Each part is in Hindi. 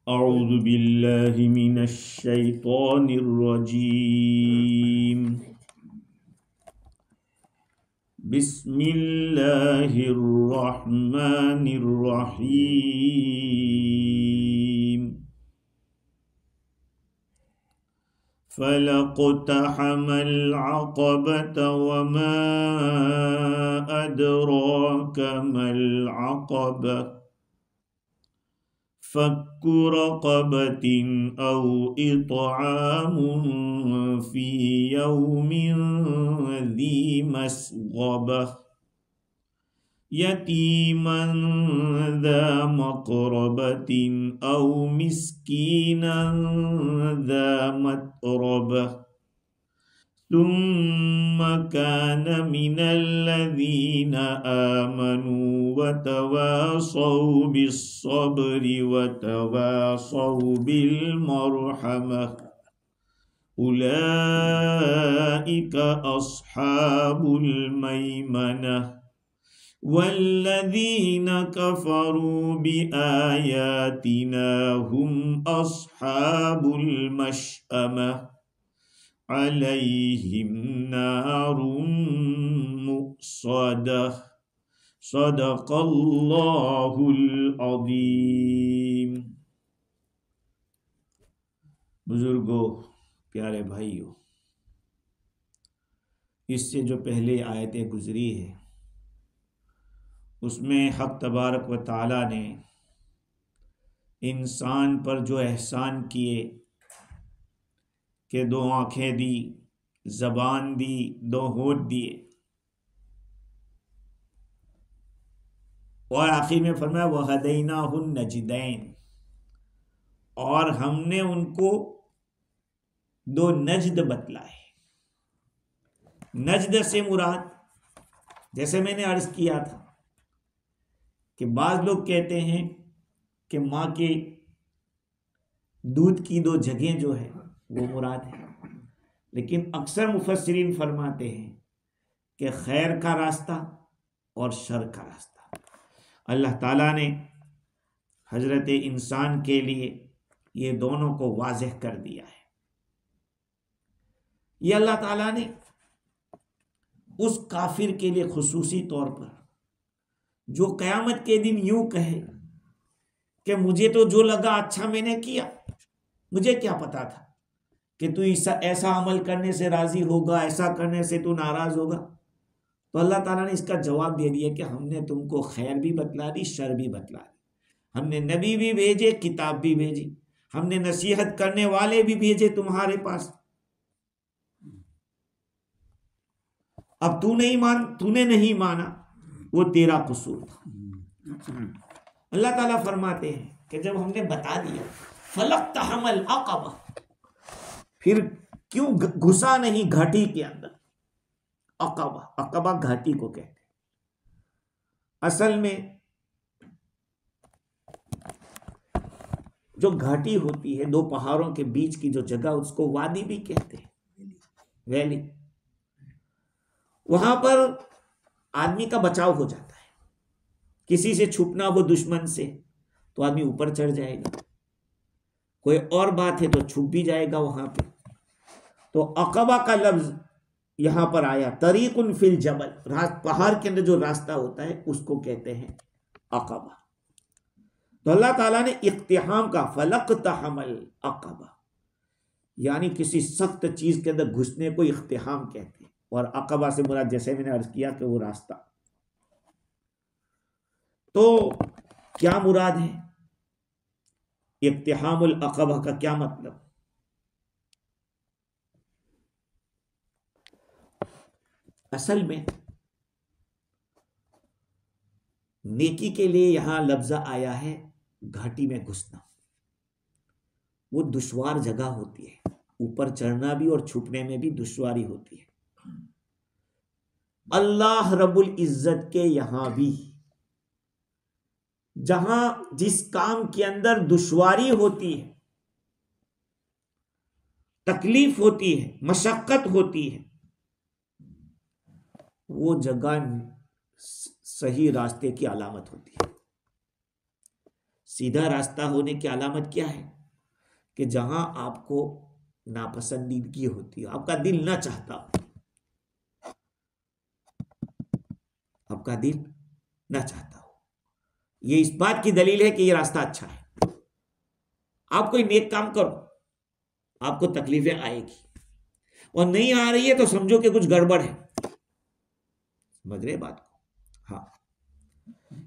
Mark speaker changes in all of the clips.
Speaker 1: अऊज़ु बिल्लाहि मिनश शैतानिर रजीम। बिस्मिल्लाहिर रहमानिर रहीम। फलक़तहमल अक़बत वमा अदराक मल अक़बह। फक्कु रक़बतिन औ इत्आमुन फ़ी यौमिन ज़ी मस्ग़बह यतीमन ज़ा मक़रबतिन औ मिस्कीनन ज़ा मत्रबह सुम्मा कान मिनल्लज़ीना आमनू वतवासौ बिस्सब्रि वतवासौ बिलमरहमह उलाइका अस्हाबुल मैमनह वल्लज़ीना कफ़रू बिआयातिना हुम अस्हाबुल मशअमह अलैहिम नारुम मुक़्सदह। सदक़ल्लाहुल अज़ीम। बुजुर्गों, प्यारे भाइयों, इससे जो पहले आयतें गुजरी है उसमें हक़ तबारक व तआला ने इंसान पर जो एहसान किए कि दो आँखें दी, ज़बान दी, दो होंठ दिए, और आखिर में फरमाया वहदैनाहुन नजदैन, और हमने उनको दो नजद बतलाए। नजद से मुराद, जैसे मैंने अर्ज किया था कि बाज़ लोग कहते हैं कि माँ के दूध की दो जगह जो है वो मुराद है, लेकिन अक्सर मुफस्सिरीन फरमाते हैं कि खैर का रास्ता और शर का रास्ता अल्लाह ताला ने हजरत इंसान के लिए ये दोनों को वाज़ेह कर दिया है। ये अल्लाह ताला ने उस काफिर के लिए खुसूसी तौर पर, जो क़यामत के दिन यूं कहे कि मुझे तो जो लगा अच्छा मैंने किया, मुझे क्या पता था कि तू ऐसा अमल करने से राजी होगा, ऐसा करने से तू नाराज होगा। तो अल्लाह ताला ने इसका जवाब दे दिया कि हमने तुमको खैर भी बतला दी, शर भी बतला दी, हमने नबी भी भेजे, किताब भी भेजी, हमने नसीहत करने वाले भी भेजे तुम्हारे पास। अब तूने नहीं माना, वो तेरा कसूर था। अल्लाह ताला फरमाते हैं कि जब हमने बता दिया फलक़तहमल अक़बा, फिर क्यों घुसा नहीं घाटी के अंदर। अक़बा, अक़बा घाटी को कहते हैं। असल में जो घाटी होती है, दो पहाड़ों के बीच की जो जगह, उसको वादी भी कहते हैं, वैली। वहां पर आदमी का बचाव हो जाता है। किसी से छुपना हो दुश्मन से तो आदमी ऊपर चढ़ जाएगा, कोई और बात है तो छुप भी जाएगा वहां पे। तो अक़बा का लफ्ज यहां पर आया। तरीकुन फिल जबल, पहाड़ के अंदर जो रास्ता होता है उसको कहते हैं अक़बा। तो अल्लाह ताला ने इक़्तिहाम का फलक़तहमल अक़बा, यानी किसी सख्त चीज के अंदर घुसने को इक़्तिहाम कहते हैं, और अक़बा से मुराद जैसे मैंने अर्ज किया कि वो रास्ता। तो क्या मुराद है इक़्तिहामुल अक़बा का, क्या मतलब? असल में नेकी के लिए यहां लफ्ज़ आया है घाटी में घुसना। वो दुश्वार जगह होती है, ऊपर चढ़ना भी और छुपने में भी दुश्वारी होती है। अल्लाह रब्बुल इज्जत के यहां भी जहां जिस काम के अंदर दुश्वारी होती है, तकलीफ होती है, मशक्कत होती है, वो जगह सही रास्ते की अलामत होती है। सीधा रास्ता होने की अलामत क्या है? कि जहां आपको नापसंदीदगी होती है, आपका दिल ना चाहता हो, आपका दिल ना चाहता हो, ये इस बात की दलील है कि ये रास्ता अच्छा है। आप कोई नेक काम करो, आपको तकलीफें आएगी, और नहीं आ रही है तो समझो कि कुछ गड़बड़ है। समझ रहे बात को? हाँ,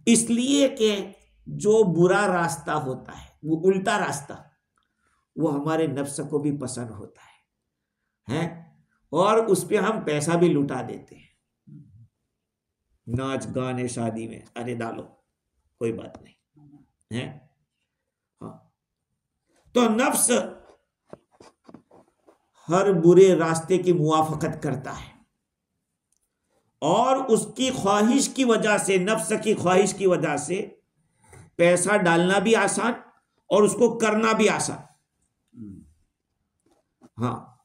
Speaker 1: इसलिए कि जो बुरा रास्ता होता है, वो उल्टा रास्ता, वो हमारे नफ्स को भी पसंद होता है और उस पे हम पैसा भी लुटा देते हैं। नाच गाने शादी में, अरे डालो, कोई बात नहीं है। हाँ, तो नफ्स हर बुरे रास्ते की मुआफकत करता है, और उसकी ख्वाहिश की वजह से, नफ्स की ख्वाहिश की वजह से पैसा डालना भी आसान और उसको करना भी आसान। हाँ,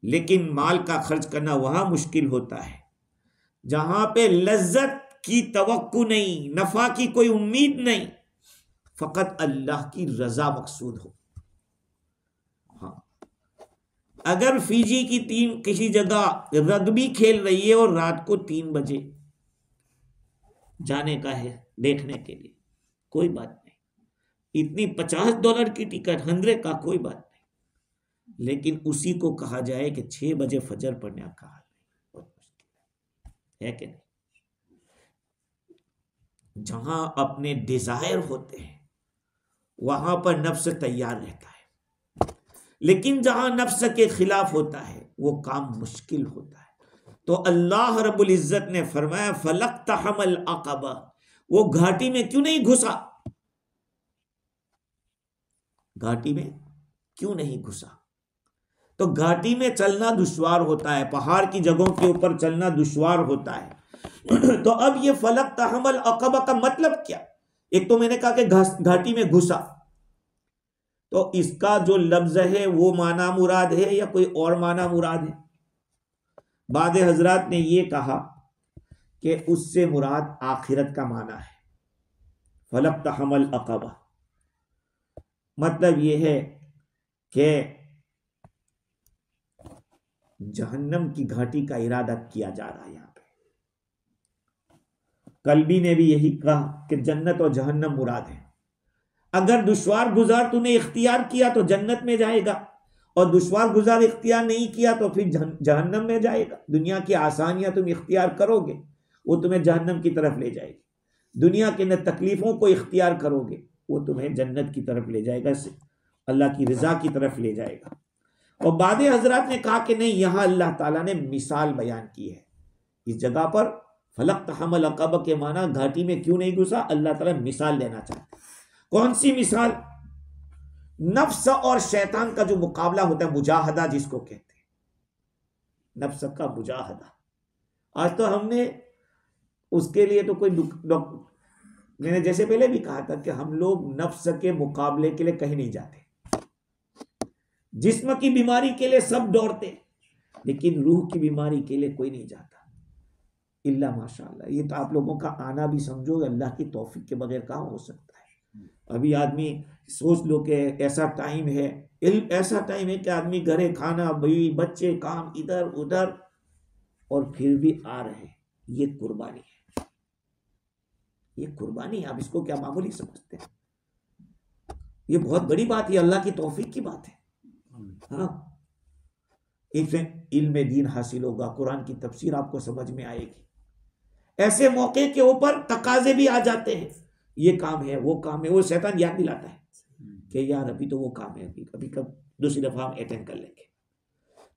Speaker 1: लेकिन माल का खर्च करना वहां मुश्किल होता है जहां पे लज्जत की तवक्कु नहीं, नफा की कोई उम्मीद नहीं, फकत अल्लाह की रजा मकसूद हो। हाँ, अगर फिजी की टीम किसी जगह रग्बी खेल रही है और रात को 3 बजे जाने का है देखने के लिए, कोई बात नहीं, इतनी $50 की टिकट, 100 का, कोई बात नहीं। लेकिन उसी को कहा जाए कि 6 बजे फजर पढ़ने का हाल बहुत मुश्किल है कि नहीं? जहां अपने डिजायर होते हैं वहां पर नफ्स तैयार रहता है, लेकिन जहां नफ्स के खिलाफ होता है वो काम मुश्किल होता है। तो अल्लाह रब्बुल इज्जत ने फरमाया फलक्तहमल अक़बा, वो घाटी में क्यों नहीं घुसा? घाटी में क्यों नहीं घुसा? तो घाटी में चलना दुश्वार होता है, पहाड़ की जगहों के ऊपर चलना दुश्वार होता है। तो अब ये फलक्तहमल अक़बा का मतलब क्या? एक तो मैंने कहा कि घाटी में घुसा, तो इसका जो लफ्ज है वो माना मुराद है या कोई और माना मुराद है? बाद हजरात ने ये कहा कि उससे मुराद आखिरत का माना है। फलक्तहमल अक़बा मतलब ये है कि जहन्नम की घाटी का इरादा किया जा रहा है यहां पे। कल्बी ने भी यही कहा कि जन्नत और जहन्नम मुराद है। अगर दुश्वार गुजार तूने इख्तियार किया तो जन्नत में जाएगा, और दुश्वार गुजार इख्तियार नहीं किया तो फिर जहन्नम में जाएगा। दुनिया की आसानियां तुम इख्तियार करोगे वो तुम्हें जहन्नम की तरफ ले जाएगी, दुनिया के न तकलीफों को इख्तियार करोगे वो तुम्हें जन्नत की तरफ ले जाएगा, अल्लाह की रजा की तरफ ले जाएगा। और बाद हजरात ने कहा कि नहीं, यहां अल्लाह ताला ने मिसाल बयान की है इस जगह पर। फलक्तहमल अक़बा के माना घाटी में क्यों नहीं घुसा, अल्लाह ताला मिसाल लेना चाहते। कौन सी मिसाल? नफ्स और शैतान का जो मुकाबला होता है, मुजाहदा जिसको कहते हैं, नफ्स का मुजाहदा। आज तो हमने उसके लिए तो कोई मैंने जैसे पहले भी कहा था कि हम लोग नफ्स के मुकाबले के लिए कहीं नहीं जाते। जिस्म की बीमारी के लिए सब दौड़ते, लेकिन रूह की बीमारी के लिए कोई नहीं जाता, इल्ला माशाअल्लाह। ये तो आप लोगों का आना भी समझो अल्लाह की तौफीक के बगैर कहाँ हो सकता है। अभी आदमी सोच लो कि ऐसा टाइम है, ऐसा टाइम है कि आदमी घरे खाना, बीवी बच्चे, काम इधर उधर, और फिर भी आ रहे। ये कुर्बानी है, ये कुर्बानी है। आप इसको क्या मामूली समझते हैं? ये बहुत बड़ी बात है, अल्लाह की तौफीक की बात है। हाँ, इससे इल्म दीन हासिल होगा, कुरान की तफसीर आपको समझ में आएगी। ऐसे मौके के ऊपर तकाजे भी आ जाते हैं, ये काम है, वो काम है, वो शैतान याद दिलाता है कि यार अभी तो वो काम है, अभी कब दूसरी दफा हम अटेंड कर लेंगे।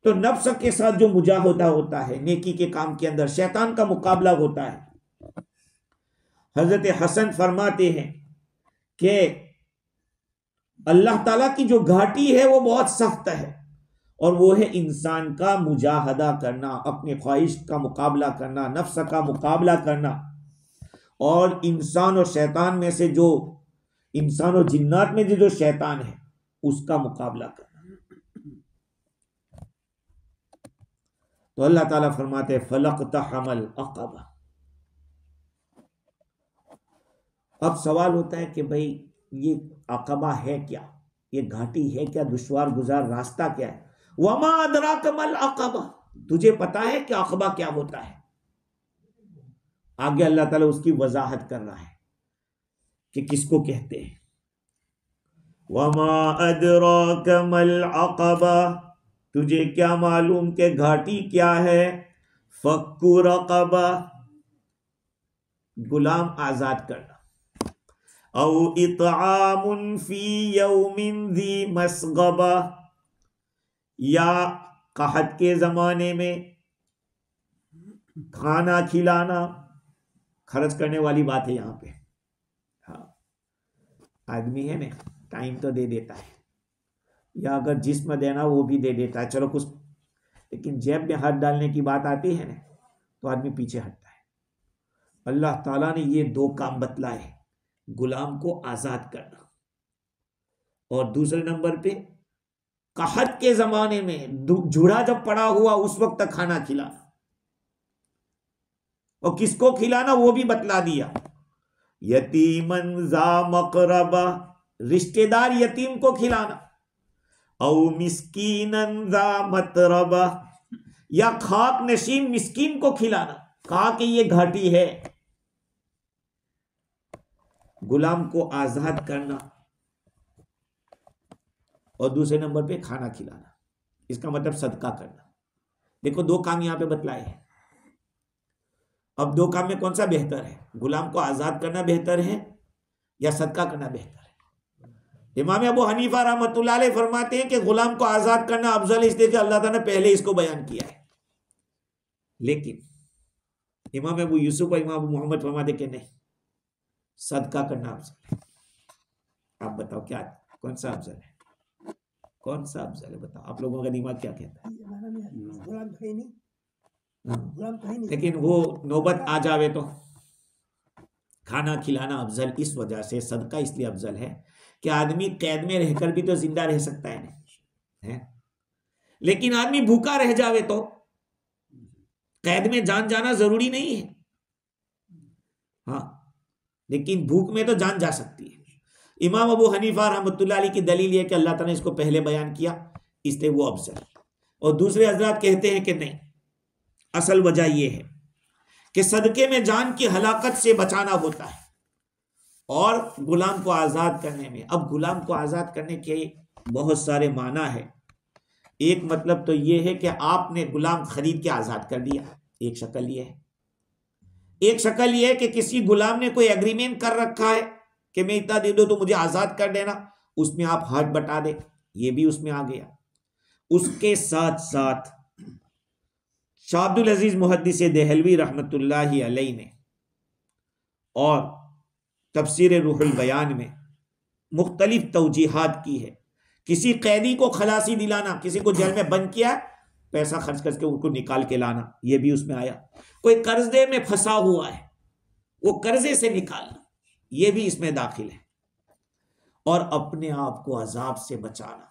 Speaker 1: तो नफ्स के साथ जो मुजाहिदा होता है नेकी के काम के अंदर, शैतान का मुकाबला होता है। हजरत हसन फरमाते हैं कि अल्लाह ताला की जो घाटी है वो बहुत सख्त है, और वो है इंसान का मुजाहदा करना, अपने ख्वाहिश का मुकाबला करना, नफ्स का मुकाबला करना, और इंसान और शैतान में से जो, इंसान और जिन्नात में जो शैतान है उसका मुकाबला करना। तो अल्लाह ताला फरमाते हैं फलक्तहमल अक़बा। अब सवाल होता है कि भाई ये अक़बा है क्या, ये घाटी है क्या, दुश्वार गुजार रास्ता क्या है। वमा अदराक मल अक़बा, तुझे पता है कि अक़बा क्या होता है। आगे अल्लाह ताला उसकी वजाहत कर रहा है कि किसको कहते हैं। वमा अदराक मल अक़बा, तुझे क्या मालूम कि घाटी क्या है। फक्कु रक़बा, गुलाम आजाद करना। औ इत्आमुन फी यौमिन ज़ी मस्ग़बा, या कहत के जमाने में खाना खिलाना। खर्च करने वाली बात है यहां पे। हाँ, आदमी है ना, टाइम तो दे देता है, या अगर जिस्म देना वो भी दे देता है, चलो कुछ, लेकिन जेब में हाथ डालने की बात आती है ना तो आदमी पीछे हटता है। अल्लाह ताला ने ये दो काम बतलाए, गुलाम को आजाद करना और दूसरे नंबर पे कहत के जमाने में जूड़ा जब पड़ा हुआ उस वक्त तक खाना खिलाना, और किसको खिलाना वो भी बतला दिया। यतीमन ज़ा मक़रबा, रिश्तेदार यतीम को खिलाना। औ मिस्कीनन ज़ा मतरबा, या खाक नशीन मिस्कीन को खिलाना। कहा कि ये घाटी है, गुलाम को आजाद करना और दूसरे नंबर पे खाना खिलाना, इसका मतलब सदका करना। देखो दो काम यहां पे बतलाए हैं। अब दो काम में कौन सा बेहतर है, गुलाम को आजाद करना बेहतर है या सदका करना बेहतर है। इमाम अबू हनीफा रहमतुल्लाह अलैह फरमाते हैं कि गुलाम को आजाद करना अफजल, इसलिए कि अल्लाह ताला ने पहले इसको बयान किया है। लेकिन इमाम अबू यूसुफ और इमाम अबू मोहम्मद फरमाते कि नहीं, सदका करना अफजल है। आप बताओ क्या, कौन सा अफजल है, कौन सा अफजल है, बताओ आप लोगों का दिमाग क्या कहता है। लेकिन वो नौबत आ जावे तो खाना खिलाना अफजल इस वजह से, सदका इसलिए अफजल है कि आदमी कैद में रहकर भी तो जिंदा रह सकता है, लेकिन आदमी भूखा रह जावे तो कैद में जान जाना जरूरी नहीं है। हाँ, लेकिन भूख में तो जान जा सकती है। इमाम अबू हनीफा रहमतुल्लाह अलैह की दलील है कि अल्लाह ताला ने इसको पहले बयान किया, इसलिए वो अफजल। और दूसरे हजरात कहते हैं कि नहीं, असल वजह यह है कि सदके में जान की हलाकत से बचाना होता है और गुलाम को आजाद करने में। अब गुलाम को आजाद करने के बहुत सारे माना है। एक मतलब तो यह है कि आपने गुलाम खरीद के आजाद कर दिया, एक शक्ल यह है। एक शक्ल यह है कि किसी गुलाम ने कोई एग्रीमेंट कर रखा है कि मैं इतना दे दो तो मुझे आजाद कर देना, उसमें आप हाथ बटा दे, ये भी उसमें आ गया। उसके साथ साथ शाह अब्दुल अजीज मुहद्दिस देहलवी रहमतुल्लाहि अलैह ने और तफसीर रूहुल बयान में मुख्तलिफ तौजीहात की है। किसी कैदी को खलासी दिलाना, किसी को जेल में बंद किया, पैसा खर्च करके उनको निकाल के लाना, यह भी उसमें आया। कोई कर्जे में फंसा हुआ है, वो कर्जे से निकालना, यह भी इसमें दाखिल है। और अपने आप को अजाब से बचाना,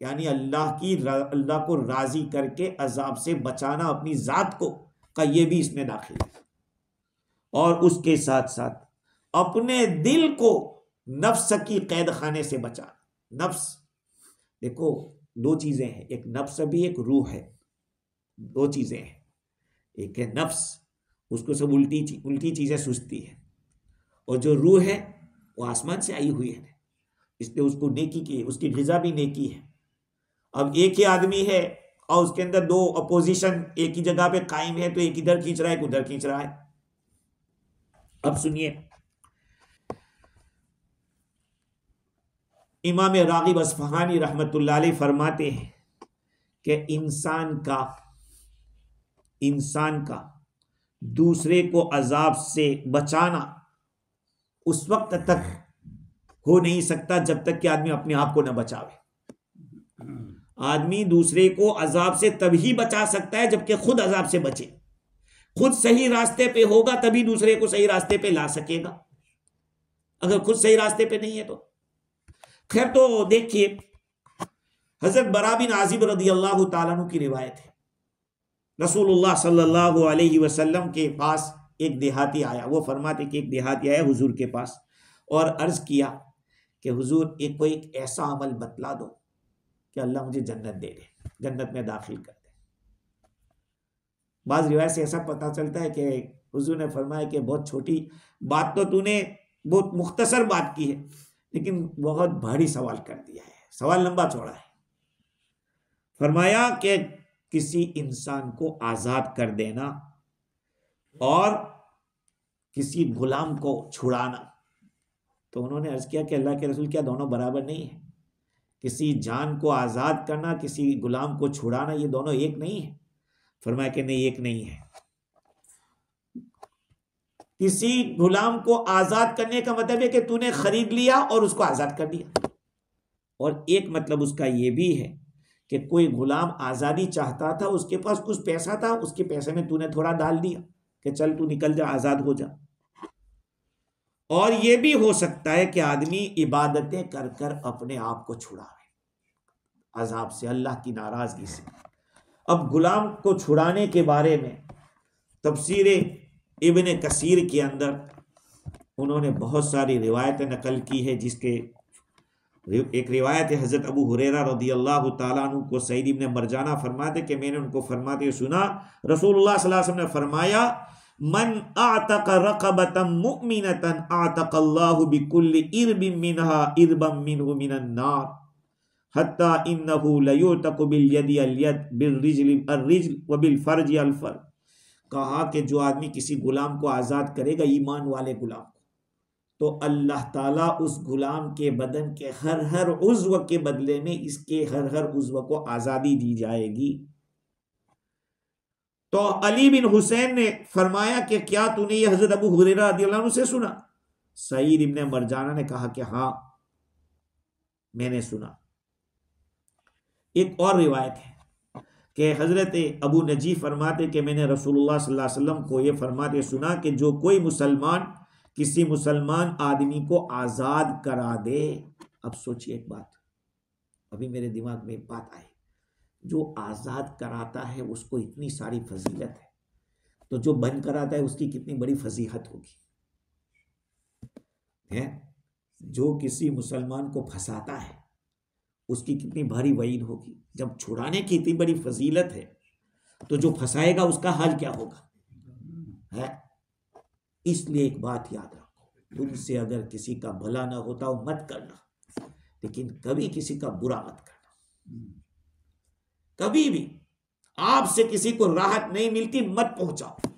Speaker 1: यानी अल्लाह को राजी करके अजाब से बचाना अपनी जात को, का ये भी इसमें दाखिल है। और उसके साथ साथ अपने दिल को नफ्स की कैद खाने से बचाना। नफ्स, देखो दो चीजें हैं, एक नफ्स भी एक रूह है, दो चीजें हैं। एक है नफ्स, उसको सब उल्टी चीजें सूझती है, और जो रूह है वो आसमान से आई हुई है, इसलिए उसको नेकी की, उसकी ग़िज़ा भी नेकी है। अब एक ही आदमी है और उसके अंदर दो अपोजिशन एक ही जगह पे कायम है, तो एक इधर खींच रहा है, एक उधर खींच रहा है। अब सुनिए, इमाम रागिब अस्फहानी रहमतुल्लाह अलैह फरमाते हैं कि इंसान का दूसरे को अजाब से बचाना उस वक्त तक हो नहीं सकता जब तक कि आदमी अपने आप को न बचावे। आदमी दूसरे को अजाब से तभी बचा सकता है जबकि खुद अजाब से बचे। खुद सही रास्ते पे होगा तभी दूसरे को सही रास्ते पे ला सकेगा, अगर खुद सही रास्ते पे नहीं है तो। खैर, तो देखिए, हजरत बरा बिन आजिब रदियल्लाहु ताला अन्हु की रिवायत है, रसूलुल्लाह सल्लल्लाहु अलैहि वसल्लम के पास एक देहाती आया। वो फरमाते कि एक देहाती आया हुजूर के पास और अर्ज किया कि हुजूर एक कोई एक ऐसा अमल बतला दो कि अल्लाह मुझे जन्नत दे दे, जन्नत में दाखिल कर दे। बाज़ रिवायत से ऐसा पता चलता है कि हुजूर ने फरमाया कि बहुत छोटी बात तो तूने बहुत मुख्तसर बात की है, लेकिन बहुत भारी सवाल कर दिया है, सवाल लंबा चौड़ा है। फरमाया कि किसी इंसान को आज़ाद कर देना और किसी गुलाम को छुड़ाना। तो उन्होंने अर्ज किया कि अल्लाह के रसूल, क्या दोनों बराबर नहीं है? किसी जान को आज़ाद करना, किसी गुलाम को छुड़ाना, ये दोनों एक नहीं है? फरमाया कि नहीं, एक नहीं है। किसी गुलाम को आज़ाद करने का मतलब है कि तूने खरीद लिया और उसको आज़ाद कर दिया, और एक मतलब उसका ये भी है कि कोई गुलाम आज़ादी चाहता था, उसके पास कुछ पैसा था, उसके पैसे में तूने थोड़ा डाल दिया कि चल तू निकल जा, आज़ाद हो जा। और ये भी हो सकता है कि आदमी इबादतें कर कर अपने आप को छुड़ावे अजाब से, अल्लाह की नाराजगी से। अब गुलाम को छुड़ाने के बारे में तफसीर इब्न कसीर के अंदर उन्होंने बहुत सारी रिवायतें नकल की है, जिसके एक रिवायत है हज़रत अबू हुरैरा रज़ियल्लाहु ताला अन्हु को सईद इब्न मरजाना फरमाते कि मैंने उनको फरमाते सुना, रसूलुल्लाह सल्लल्लाहु अलैहि वसल्लम ने फरमाया, मन आतक रक़बतन मुमिनतन आतक़ल्लाहु बिकुल्लि इरबिन मिनहा इरबम मिनहु मिनन नार हत्ता इन्नहु लयुतक़ु बिल यदि अल यद बिल रिज्ल अर्रिज्ल व बिल फर्ज अल फर्ज। कहा कि जो आदमी किसी गुलाम को आज़ाद करेगा, ईमान वाले गुलाम को, तो अल्लाह ताला उस गुलाम के बदन के हर हर उज़्व के बदले में इसके हर हर उज़्व को आज़ादी दी जाएगी। तो अली बिन हुसैन ने फरमाया कि क्या तूने ये हज़रत अबू हुरैरा रज़ियल्लाहु अन्हु से सुना? सईद इब्न मरजाना ने कहा कि हाँ, मैंने सुना। एक और रिवायत है कि हज़रत अबू नजीफ फरमाते कि मैंने रसूलुल्लाह सल्लल्लाहु अलैहि वसल्लम को ये फरमाते सुना कि जो कोई मुसलमान किसी मुसलमान आदमी को आज़ाद करा दे। अब सोचिए एक बात, अभी मेरे दिमाग में एक बात आई, जो आज़ाद कराता है उसको इतनी सारी फजीलत है, तो जो बंद कराता है उसकी कितनी बड़ी फजीहत होगी है? जो किसी मुसलमान को फंसाता है उसकी कितनी भारी वईद होगी। जब छुड़ाने की इतनी बड़ी फजीलत है, तो जो फंसाएगा उसका हाल क्या होगा है? इसलिए एक बात याद रखो, तुमसे अगर किसी का भला ना होता हो मत करना, लेकिन कभी किसी का बुरा मत करना। कभी भी आपसे किसी को राहत नहीं मिलती मत पहुंचाओ,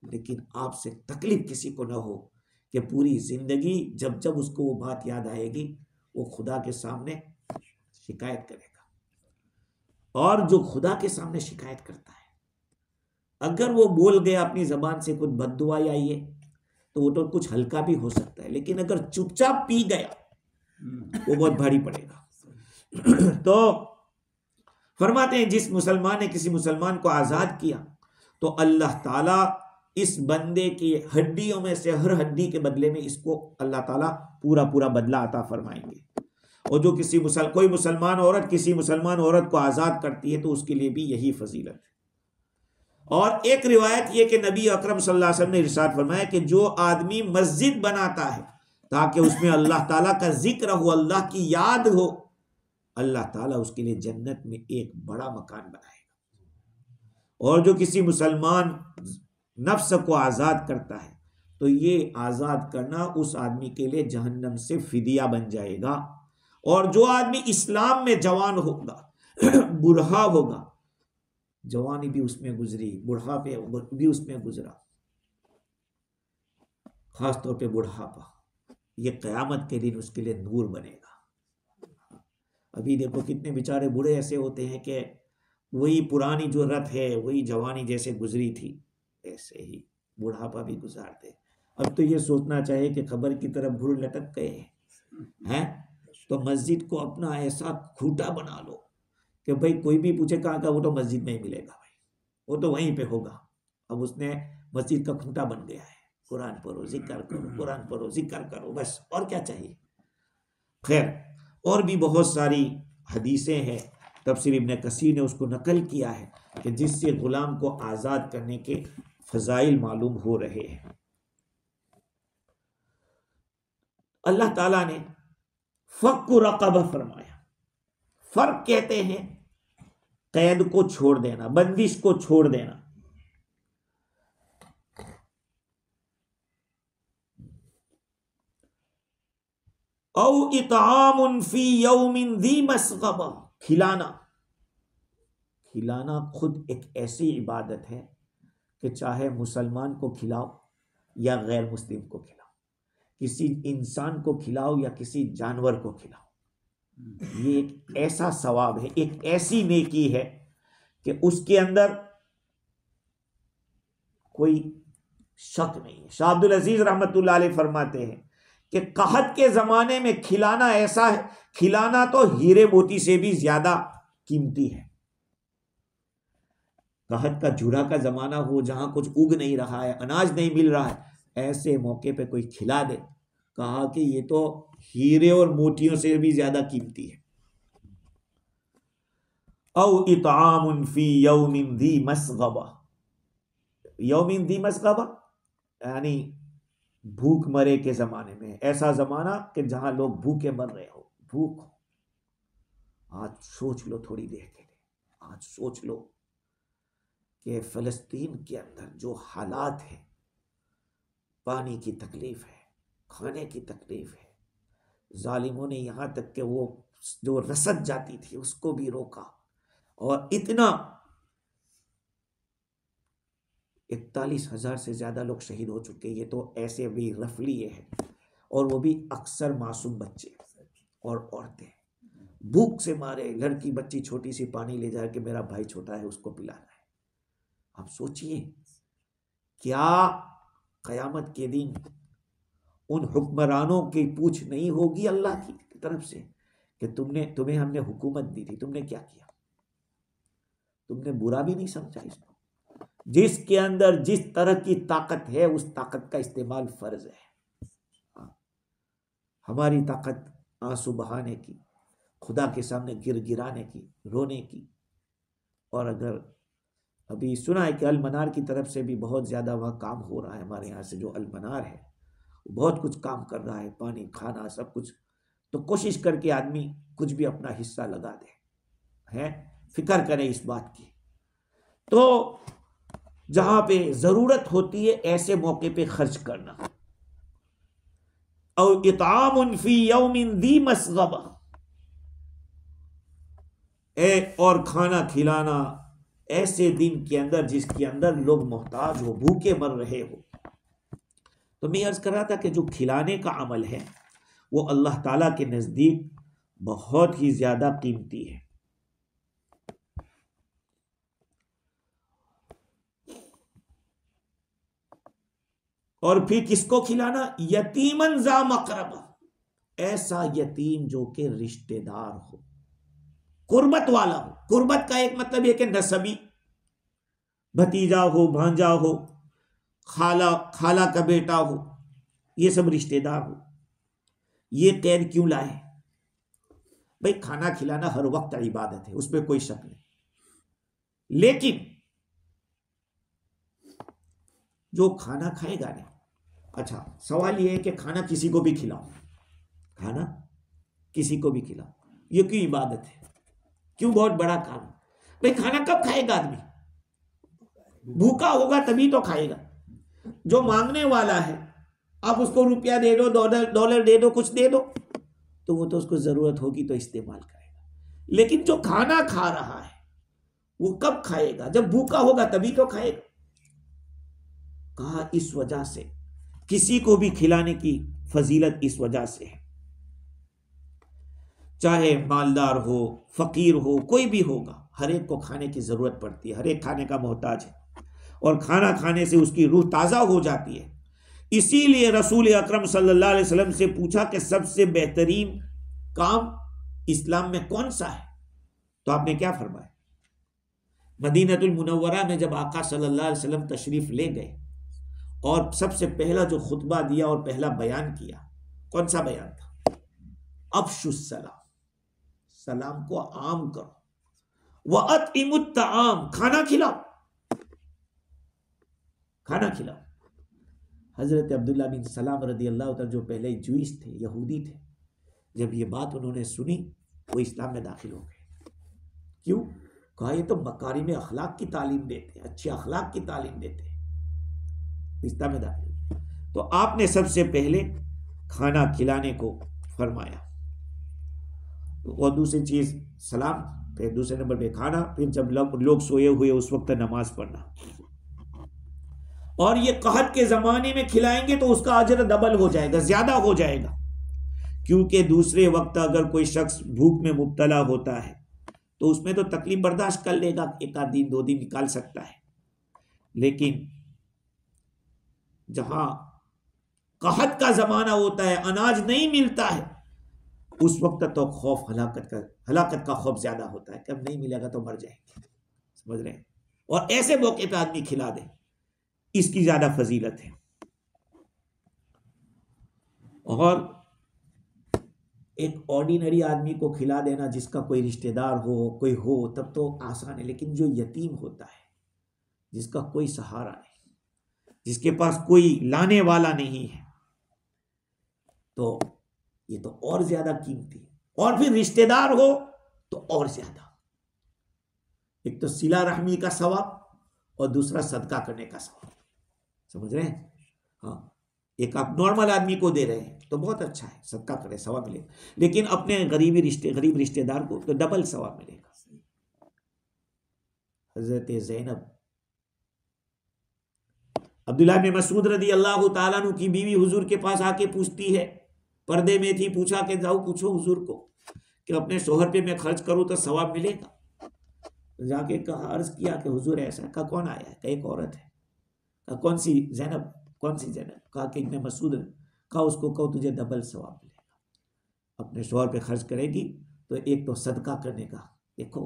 Speaker 1: लेकिन आपसे तकलीफ किसी को ना हो कि पूरी जिंदगी जब जब उसको वो बात याद आएगी वो खुदा के सामने शिकायत करेगा। और जो खुदा के सामने शिकायत करता है, अगर वो बोल गया अपनी जबान से कुछ बद्दुआ या ये, तो वो तो कुछ हल्का भी हो सकता है, लेकिन अगर चुपचाप पी गया वो बहुत भारी पड़ेगा। तो फरमाते हैं जिस मुसलमान ने किसी मुसलमान को आज़ाद किया, तो अल्लाह ताला इस बंदे की हड्डियों में से हर हड्डी के बदले में इसको अल्लाह ताला पूरा पूरा बदला अता फरमाएंगे। और जो कोई मुसलमान औरत किसी मुसलमान औरत को आज़ाद करती है, तो उसके लिए भी यही फजीलत है। और एक रिवायत ये कि नबी अकरम सल्लल्लाहु अलैहि वसल्लम ने इरशाद फरमाया कि जो आदमी मस्जिद बनाता है ताकि उसमें अल्लाह ताला का जिक्र हो, अल्लाह की याद हो, अल्लाह ताला उसके लिए जन्नत में एक बड़ा मकान बनाएगा। और जो किसी मुसलमान नफ्स को आज़ाद करता है, तो ये आज़ाद करना उस आदमी के लिए जहन्नम से फिदिया बन जाएगा। और जो आदमी इस्लाम में जवान होगा, बुढ़ा होगा, जवानी भी उसमें गुजरी, बुढ़ापे भी उसमें गुजरा, खास तौर पे बुढ़ापा, ये क़यामत के दिन उसके लिए नूर बनेगा। अभी देखो कितने बेचारे बूढ़े ऐसे होते हैं कि वही पुरानी जो रत है वही जवानी जैसे गुजरी थी, ऐसे ही बुढ़ापा भी गुजारते। अब तो ये सोचना चाहिए कि खबर की तरफ भूल लटक गए हैं, तो मस्जिद को अपना ऐसा खूंटा बना लो कि भाई कोई भी पूछे कहाँ का, वो तो मस्जिद में ही मिलेगा भाई, वो तो वहीं पे होगा। अब उसने मस्जिद का खूंटा बन गया है, कुरान पढ़ो जिक्र करो, कुरान पढ़ो जिक्र करो, बस और क्या चाहिए। खैर, और भी बहुत सारी हदीसें हैं, तफसीर इब्न कसीर ने उसको नकल किया है कि जिससे गुलाम को आज़ाद करने के फजाइल मालूम हो रहे हैं। अल्लाह ताला ने फक्कु रक़बा फरमाया। फर्क कहते हैं कैद को छोड़ देना, बंदिश को छोड़ देना। औ इतामुन फी यौमिन दी मस्गबा, खिलाना। खिलाना खुद एक ऐसी इबादत है कि चाहे मुसलमान को खिलाओ या गैर मुस्लिम को खिलाओ, किसी इंसान को खिलाओ या किसी जानवर को खिलाओ, ये एक ऐसा सवाब है, एक ऐसी नेकी है कि उसके अंदर कोई शक नहीं है। शाह अब्दुल अजीज रहमतुल्लाह अलैह फरमाते हैं कि कहत के जमाने में खिलाना ऐसा है, खिलाना तो हीरे मोती से भी ज्यादा कीमती है। कहत का जुड़ा का जमाना हो, जहां कुछ उग नहीं रहा है, अनाज नहीं मिल रहा है, ऐसे मौके पे कोई खिला दे, कहा कि ये तो हीरे और मोतियों से भी ज्यादा कीमती है। औ इतामुन फी यौमिन दी मस्गबा, यौमिन दी मस्गबा यानी भूख मरे के जमाने में, ऐसा जमाना कि जहां लोग भूखे मर रहे हो, भूख हो। आज सोच लो थोड़ी देर के लिए, आज सोच लो कि फलस्तीन के अंदर जो हालात है, पानी की तकलीफ है, खाने की तकलीफ है, जालिमों ने यहां तक कि वो जो रसद जाती थी उसको भी रोका, और इतना 41,000 से ज्यादा लोग शहीद हो चुके। ये तो ऐसे भी रफली ये है, और वो भी अक्सर मासूम बच्चे और औरतें भूख से मारे, लड़की बच्ची छोटी सी पानी ले जाए कि मेरा भाई छोटा है उसको पिलाना है। आप सोचिए क्या कयामत के दिन उन हुक्मरानों की पूछ नहीं होगी अल्लाह की तरफ से कि तुम्हें हमने हुकूमत दी थी, तुमने क्या किया? तुमने बुरा भी नहीं समझा इसको। जिसके अंदर जिस तरह की ताकत है उस ताकत का इस्तेमाल फर्ज है। हमारी ताकत आंसू बहाने की, खुदा के सामने गिराने की, रोने की। और अगर अभी सुना है कि अलमनार की तरफ से भी बहुत ज्यादा वह काम हो रहा है, हमारे यहाँ से जो अलमनार है बहुत कुछ काम कर रहा है, पानी खाना सब कुछ। तो कोशिश करके आदमी कुछ भी अपना हिस्सा लगा दे, है फिक्र करे इस बात की। तो जहां पे जरूरत होती है ऐसे मौके पे खर्च करना। और इतामुन फी यौमिन दी मस्गबा, और खाना खिलाना ऐसे दिन के अंदर जिसके अंदर लोग मोहताज हो, भूखे मर रहे हो। तो मैं अर्ज कर रहा था कि जो खिलाने का अमल है वो अल्लाह ताला के नजदीक बहुत ही ज्यादा कीमती है। और फिर किसको खिलाना? यतीमन जा मकरबा, ऐसा यतीम जो कि रिश्तेदार हो, कुर्बत वाला हो। कुर्बत का एक मतलब यह कि नसबी, भतीजा हो, भांजा हो, खाला का बेटा हो, ये सब रिश्तेदार हो। ये कैद क्यों लाए? भाई खाना खिलाना हर वक्त इबादत है, उसमें कोई शक नहीं, लेकिन जो खाना खाएगा नहीं। अच्छा, सवाल यह है कि खाना किसी को भी खिलाओ, खाना किसी को भी खिलाओ, ये क्यों इबादत है? क्यों बहुत बड़ा काम? भाई खाना कब खाएगा आदमी? भूखा होगा तभी तो खाएगा। जो मांगने वाला है, आप उसको रुपया दे दो, डॉलर दे दो, कुछ दे दो, तो वो तो उसको जरूरत होगी तो इस्तेमाल करेगा। लेकिन जो खाना खा रहा है वो कब खाएगा? जब भूखा होगा तभी तो खाएगा। कहा इस वजह से किसी को भी खिलाने की फजीलत इस वजह से है, चाहे मालदार हो, फकीर हो, कोई भी होगा, हर एक को खाने की जरूरत पड़ती है, हर एक खाने का मोहताज है, और खाना खाने से उसकी रूह ताजा हो जाती है। इसीलिए रसूल अकरम सल्लल्लाहु अलैहि वसल्लम से पूछा कि सबसे बेहतरीन काम इस्लाम में कौन सा है? तो आपने क्या फरमाया? मदीनतुल मुनव्वरा में जब आका सल्लल्लाहु अलैहि वसल्लम तशरीफ ले गए और सबसे पहला जो खुतबा दिया और पहला बयान किया, कौन सा बयान था? अफशुस सलाम, सलाम को आम करो, व अतइमुत ताआम, खाना खिलाओ, खाना खिलाओ। हजरत अब्दुल्ला बिन सलाम रदी अल्लाह तआला जो पहले जूइश थे, यहूदी थे, जब ये बात उन्होंने सुनी वो इस्लाम में दाखिल हो गए। क्यों? कहा ये तो मकारिम अखलाक की तालीम देते, अच्छे अखलाक की तालीम देते, इस्लाम में दाखिल। तो आपने सबसे पहले खाना खिलाने को फरमाया, और दूसरी चीज सलाम, फिर दूसरे नंबर पे खाना, फिर जब लोग सोए हुए उस वक्त नमाज पढ़ना। और ये कहत के जमाने में खिलाएंगे तो उसका अजर डबल हो जाएगा, ज्यादा हो जाएगा, क्योंकि दूसरे वक्त अगर कोई शख्स भूख में मुब्तला होता है तो उसमें तो तकलीफ बर्दाश्त कर लेगा, एक आध दिन 2 दिन निकाल सकता है। लेकिन जहां कहत का जमाना होता है, अनाज नहीं मिलता है, उस वक्त तो खौफ हलाकत का खौफ ज्यादा होता है कि अब नहीं मिलेगा तो मर जाएंगे, समझ रहे हैं। और ऐसे मौके पे आदमी खिला दे, इसकी ज्यादा फजीलत है। और एक ऑर्डिनरी आदमी को खिला देना, जिसका कोई रिश्तेदार हो, कोई हो, तब तो आसान है। लेकिन जो यतीम होता है, जिसका कोई सहारा नहीं, जिसके पास कोई लाने वाला नहीं है, तो ये तो और ज्यादा कीमती है। और फिर रिश्तेदार हो तो और ज्यादा। एक तो सिला रहमी का सवाब और दूसरा सदका करने का सवाब, समझ रहे हैं। हाँ, एक आप नॉर्मल आदमी को दे रहे हैं तो बहुत अच्छा है, सदका करें, सवाब मिलेगा। लेकिन अपने गरीब रिश्तेदार को तो डबल सवाब मिलेगा। हजरत ज़ैनब अब्दुल्लाह बिन मसूद रदी अल्लाह ताला अन्हु की बीवी हुजूर के पास आके पूछती है, पर्दे में थी, पूछा कि जाओ पूछो हुजूर को कि अपने शोहर पे मैं खर्च करूं तो सवाब मिलेगा। जाके कहा, अर्ज किया कि हुजूर ऐसा। कहा कौन आया है? कहा एक औरत है। कहा कौन सी? ज़ैनब। कौन सी ज़ैनब? कहा कि इब्न मसूद। कहा उसको कहो तुझे डबल सवाब मिलेगा, अपने शोहर पे खर्च करेगी तो एक तो सदका करने का। देखो,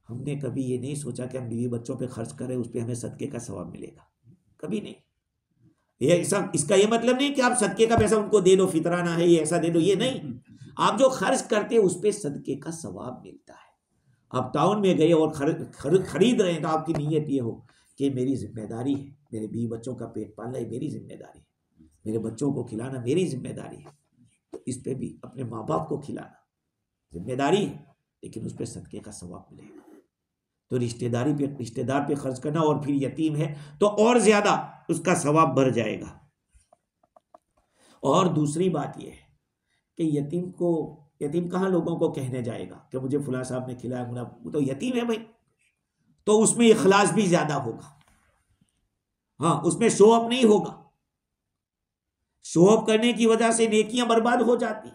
Speaker 1: हमने कभी ये नहीं सोचा कि हम बीवी बच्चों पे खर्च करें, उस पर हमें सदके का सवाब मिलेगा, कभी नहीं। ये इसका ये मतलब नहीं कि आप सदके का पैसा उनको दे दो, फितराना है ये, ऐसा दे दो, ये नहीं। आप जो खर्च करते हैं उस पर सदके का सवाब मिलता है। आप टाउन में गए और खरीद रहे हैं तो आपकी नीयत ये हो कि मेरी जिम्मेदारी है, मेरे बीवी बच्चों का पेट पालना ये मेरी जिम्मेदारी है, मेरे बच्चों को खिलाना मेरी जिम्मेदारी है। तो इस पे भी अपने माँ बाप को खिलाना जिम्मेदारी है, लेकिन उस पर सदके का सवाब मिलेगा। तो रिश्तेदार पे खर्च करना, और फिर यतीम है तो और ज्यादा उसका सवाब बढ़ जाएगा। और दूसरी बात यह है कि यतीम कहाँ लोगों को कहने जाएगा कि मुझे फुला साहब ने खिलाया, वो तो यतीम है भाई, तो उसमें इखलास भी ज्यादा होगा। हाँ, उसमें शो अप नहीं होगा, शो अप करने की वजह से नेकियां बर्बाद हो जाती।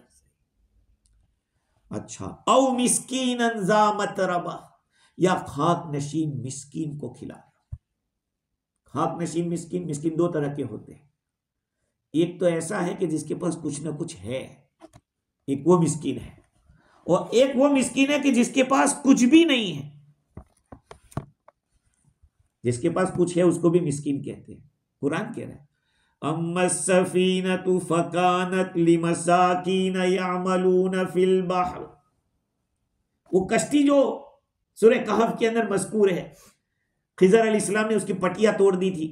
Speaker 1: अच्छा, औ मिस्कीन ज़ा मतरबा, या खाक नशीन मिस्कीन को खिलाना। खाक नशीन मिस्कीन 2 तरह के होते हैं। एक तो ऐसा है कि जिसके पास कुछ ना कुछ है, एक वो मिस्कीन है, और एक वो मिस्कीन है कि जिसके पास कुछ भी नहीं है। जिसके पास कुछ है उसको भी मिस्कीन कहते हैं। कुरान कह रहा है, अम्मा सफीनतु फकानत लिमसाकीन यामलून फिल बहर। वो कश्ती जो सूरह कहफ के अंदर मज़कूर है, खिज़र अलैहिस्सलाम ने उसकी पटिया तोड़ दी थी।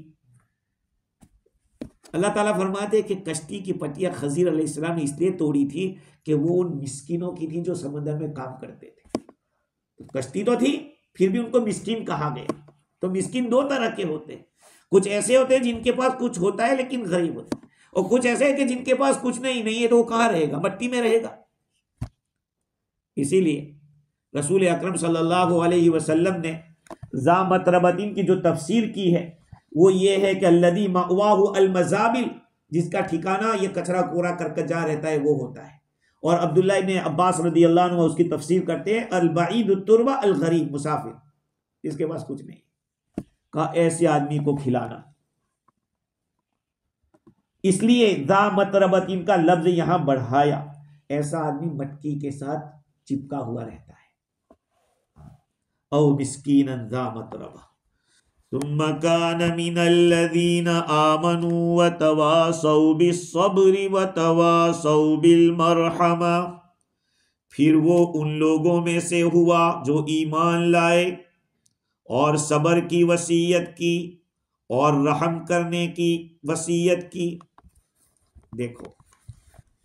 Speaker 1: अल्लाह ताला फरमाते हैं कि कश्ती की पटिया खज़र अलैहिस्सलाम ने इसलिए तोड़ी थी कि वो उन मिस्किनों की थी जो समंदर में काम करते थे। तो कश्ती तो थी, फिर भी उनको मिस्किन कहा गया। तो मिस्किन 2 तरह के होते हैं। कुछ ऐसे होते हैं जिनके पास कुछ होता है लेकिन गरीब होते हैं, और कुछ ऐसे है कि जिनके पास कुछ नहीं है तो वो कहाँ रहेगा? मट्टी में रहेगा। इसीलिए रसूल अकरम सल्लल्लाहु अलैहि वसल्लम ने ज़ा मतरबतिन की जो तफसीर की है वो ये है कि अल्लज़ी मअवाहु अल-मज़ाबिल, जिसका ठिकाना ये कचरा कूड़ा करके जा रहता है वो होता है। और अब्दुल्लाह इब्न अब्बास रदी अल्लाह अन्हु उसकी तफसीर करते हैं, अल-बईदुत तुरबा अल-गरीब, मुसाफिर, जिसके पास कुछ नहीं, का ऐसे आदमी को खिलाना। इसलिए ज़ा मतरबतिन का लफ्ज यहां बढ़ाया। ऐसा आदमी मटकी के साथ चिपका हुआ रहता है। औ मिस्कीनन ज़ा मतरबा सुम्मा कान मिनल्लज़ीन आमनू व तवासौ बिस्सब्रि व तवासौ बिलमरहमा। फिर वो उन लोगों में से हुआ जो ईमान लाए और सबर की वसीयत की और रहम करने की वसीयत की। देखो,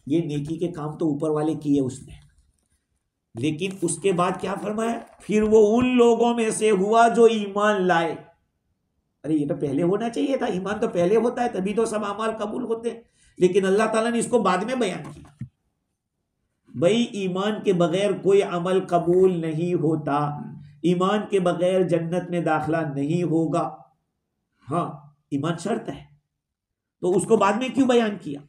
Speaker 1: ये नेकी के काम तो ऊपर वाले किए उसने, लेकिन उसके बाद क्या फरमाया, फिर वो उन लोगों में से हुआ जो ईमान लाए। अरे ये तो पहले होना चाहिए था, ईमान तो पहले होता है, तभी तो सब अमाल कबूल होते हैं। लेकिन अल्लाह ताला ने इसको बाद में बयान किया। भाई ईमान के बगैर कोई अमल कबूल नहीं होता, ईमान के बगैर जन्नत में दाखिला नहीं होगा। हाँ, ईमान शर्त है, तो उसको बाद में क्यों बयान किया?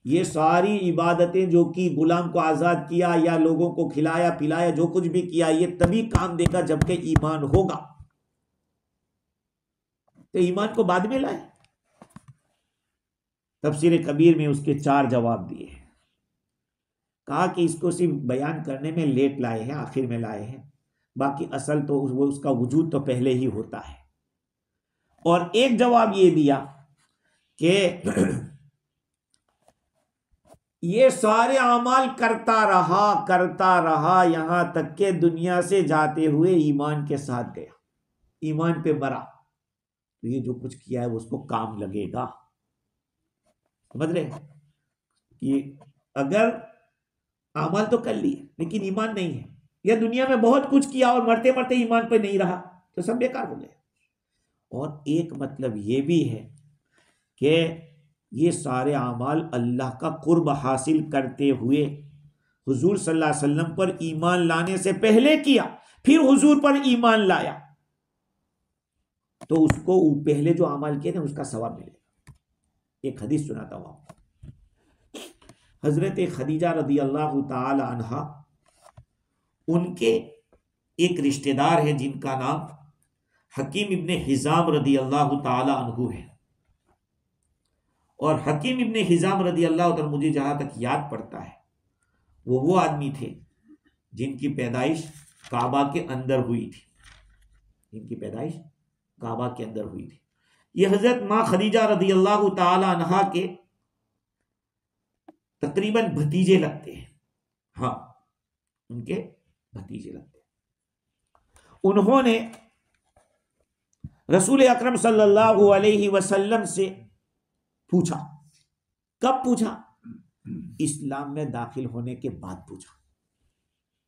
Speaker 1: ये सारी इबादतें जो कि गुलाम को आजाद किया या लोगों को खिलाया पिलाया, जो कुछ भी किया, ये तभी काम देगा जबकि ईमान होगा। तो ईमान को बाद में लाए। तफसीर कबीर में उसके 4 जवाब दिए। कहा कि इसको सिर्फ बयान करने में लेट लाए हैं, आखिर में लाए हैं, बाकी असल तो वो उसका वजूद तो पहले ही होता है। और एक जवाब ये दिया कि ये सारे अमाल करता रहा यहां तक के दुनिया से जाते हुए ईमान के साथ गया, ईमान पे मरा, तो ये जो कुछ किया है वो उसको काम लगेगा। समझ रहे कि अगर अमाल तो कर लिए लेकिन ईमान नहीं है, या दुनिया में बहुत कुछ किया और मरते मरते ईमान पे नहीं रहा, तो सब बेकार हो गए। और एक मतलब ये भी है कि ये सारे अमाल अल्लाह का कुर्ब हासिल करते हुए हुजूर सल्लल्लाहु अलैहि वसल्लम पर ईमान लाने से पहले किया, फिर हुजूर पर ईमान लाया, तो उसको पहले जो अमाल किए थे उसका सवाब मिलेगा। एक हदीस सुनाता हूं आपको। हजरत खदीजा रदी अल्लाह ताला अन्हा, उनके एक रिश्तेदार है जिनका नाम हकीम इब्ने हिजाम रदी अल्लाह ताला अन्हु है। और हकीम इब्ने हिजाम रदी अल्लाह ताला, मुझे जहां तक याद पड़ता है, वो आदमी थे जिनकी पैदाइश काबा के अंदर हुई थी, जिनकी पैदाइश काबा के अंदर हुई थी। ये हजरत मां खदीजा रदी अल्लाह ताला अन्हा के तकरीबन भतीजे लगते हैं। हाँ, उनके भतीजे लगते हैं। उन्होंने रसूल अकरम सल्लल्लाहु अलैहि वसल्लम से पूछा। कब पूछा? इस्लाम में दाखिल होने के बाद पूछा।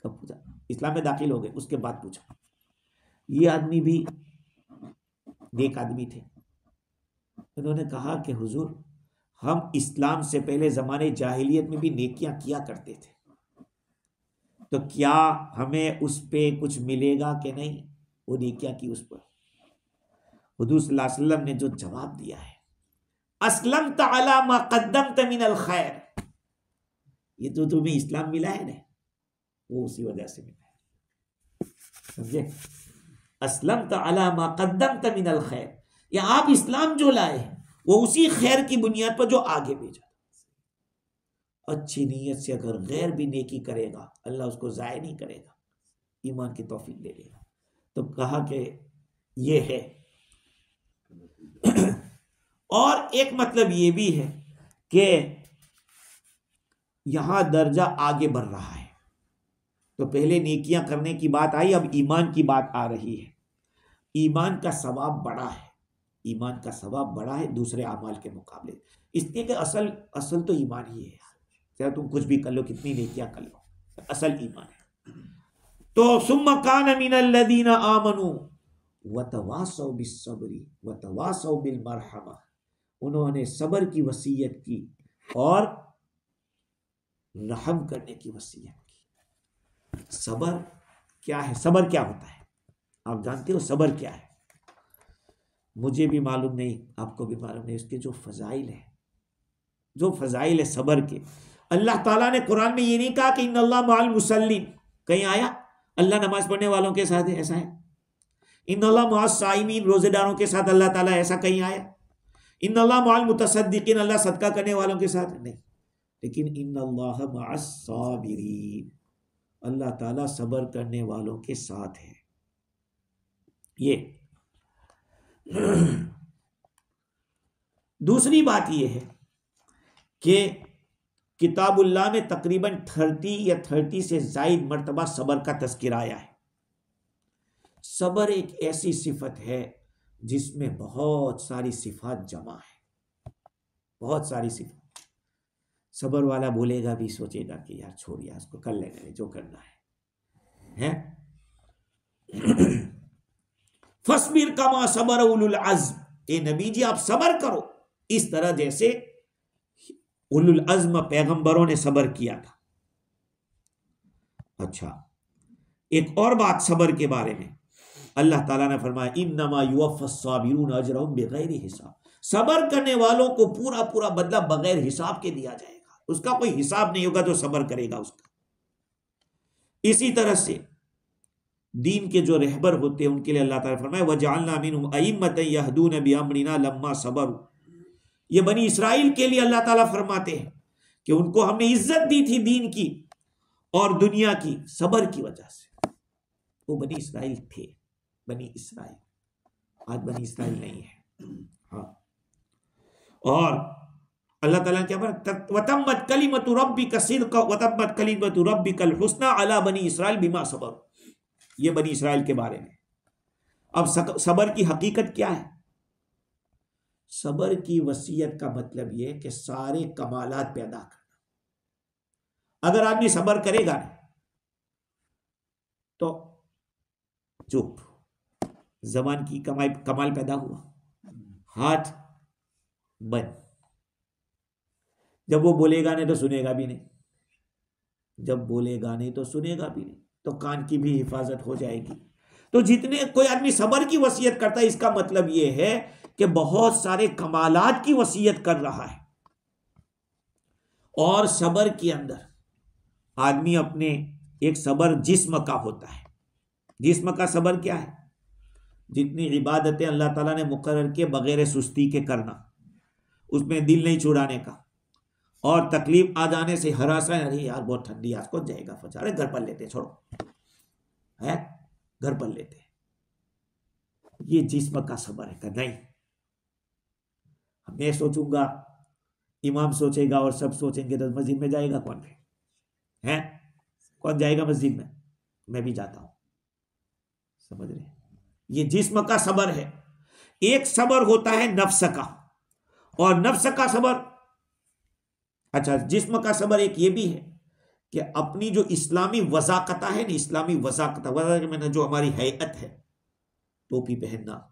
Speaker 1: कब पूछा? इस्लाम में दाखिल हो गए उसके बाद पूछा। ये आदमी भी नेक आदमी थे। उन्होंने कहा कि हुजूर, हम इस्लाम से पहले जमाने जाहिलियत में भी नेकियां किया करते थे, तो क्या हमें उस पे कुछ मिलेगा कि नहीं? वो नेकियां की उस पर। हुजूर सल्लल्लाहु अलैहि वसल्लम ने जो जवाब दिया है, अस्लमत अला मा क़द्दमत मिनल खैर, ये तो तुम्हें इस्लाम मिला है ना, वो उसी वजह से मिला है। समझे? अस्लमत अला मा क़द्दमत मिनल खैर, या आप इस्लाम जो लाए हैं वो उसी खैर की बुनियाद पर जो आगे भेजा। अच्छी नीयत से अगर गैर भी नेकी करेगा, अल्लाह उसको ज़ाय नहीं करेगा, ईमान की तौफीक दे देगा। तो कहा कि ये है। और एक मतलब ये भी है कि यहां दर्जा आगे बढ़ रहा है। तो पहले नेकियां करने की बात आई, अब ईमान की बात आ रही है। ईमान का सवाब बड़ा है, ईमान का सवाब बड़ा है दूसरे अमाल के मुकाबले, इसलिए कि असल तो ईमान ही है। चाहे तुम कुछ भी कर लो, कितनी नेकियां कर लो, असल ईमान है। तो सुम्मा कान मिनल्लज़ीना आमनू वतवासौ बिस्सब्री वतवासौ बिल मरहमा, उन्होंने सब्र की वसीयत की और रहम करने की वसीयत की। सब्र क्या है? सब्र क्या होता है आप जानते हो? सब्र क्या है? मुझे भी मालूम नहीं, आपको भी मालूम नहीं। उसके जो फजाइल है, जो फजाइल है सब्र के, अल्लाह ताला ने कुरान में ये नहीं कहा कि इन्नल्लाह मअल मुसल्लिन, कहीं आया अल्लाह नमाज पढ़ने वालों के साथ है, ऐसा है? इन्नल्लाह मअस साइमीन, रोजेदारों के साथ अल्लाह ताला, ऐसा कहीं आया? इन्नल्लाह मअल मुतसद्दिकीन, अल्लाह सदका करने वालों के साथ नहीं। लेकिन इन्नल्लाह मअस साबिरीन, अल्लाह ताला सब्र करने वालों के साथ है। ये दूसरी बात यह है कि किताबुल्लाह में तकरीबन 30 या 30 से जायद मर्तबा सब्र का तज़किरा आया है। सब्र एक ऐसी सिफत है जिसमें बहुत सारी सिफात जमा है, बहुत सारी सिफात। सबर वाला बोलेगा भी, सोचेगा कि यार छोड़ यार, उसको कर लेना जो करना है? फस्बिर कमा सबर उलुल अज़्म, ए नबी जी आप सबर करो इस तरह जैसे उलुल अज़्म पैगंबरों ने सबर किया था। अच्छा, एक और बात सबर के बारे में, अल्लाह ताला ने फरमाया इन्नमा युवफ़्फ़स साबिरून अजरहुम बिगैरि हिसाब, सबर करने वालों को पूरा पूरा बदला बगैर हिसाब के दिया जाएगा, उसका कोई हिसाब नहीं होगा जो सबर करेगा उसका। इसी तरह से दीन के जो रहबर होते हैं उनके लिए अल्लाह ताला फरमाया वजअलना मिनहुम अइम्मतन यहदून बिअम्रिना लम्मा सबरू, ये बनी इसराइल के लिए अल्लाह ताला फरमाते हैं कि उनको हमने इज्जत दी थी दीन की और दुनिया की सबर की वजह से। वो बनी इसराइल थे, बनी इसराइल, आज बनी इसराइल नहीं है। हाँ, और अल्लाह ताला ने क्या बोला, वतम्मत कलिमतु रब्बिका सिद्क़ा वतम्मत कलिमतु रब्बिकल हुस्ना अला बनी इसराइल बिमा सबर, ये बनी इसराइल के बारे में। अब सबर की हकीकत क्या है? सबर की वसीयत का मतलब यह है कि सारे कमालात पैदा करना। अगर आदमी सबर करेगा ना तो चुप, जबान की कमाल पैदा हुआ, हाथ बंद, जब वो बोलेगा नहीं तो सुनेगा भी नहीं, जब बोलेगा नहीं तो सुनेगा भी नहीं, तो कान की भी हिफाजत हो जाएगी। तो जितने कोई आदमी सबर की वसीयत करता है इसका मतलब यह है कि बहुत सारे कमालात की वसीयत कर रहा है। और सबर के अंदर आदमी अपने, एक सबर जिस्म का होता है। जिस्म का सबर क्या है? जितनी इबादतें अल्लाह ताला ने मुकर्रर किए बगैर सुस्ती के करना, उसमें दिल नहीं छुड़ाने का, और तकलीफ आ जाने से हरासा, अरे यार बहुत ठंडी आज को जाएगा फचा, अरे घर पर लेते छोड़ो है, घर पर लेते, ये जिस्म का सबर है। नहीं, मैं सोचूंगा, इमाम सोचेगा और सब सोचेंगे तो मस्जिद में जाएगा कौन है? कौन जाएगा मस्जिद में? मैं भी जाता हूं, समझ रहे? ये जिस्म का सबर है। एक सबर होता है नफ्स का, और नफ्स का सबर, अच्छा जिस्म का सबर एक ये भी है कि अपनी जो इस्लामी वज़ाकता है ना, इस्लामी वज़ाकता मैंने जो हमारी हैयत है, टोपी पहनना,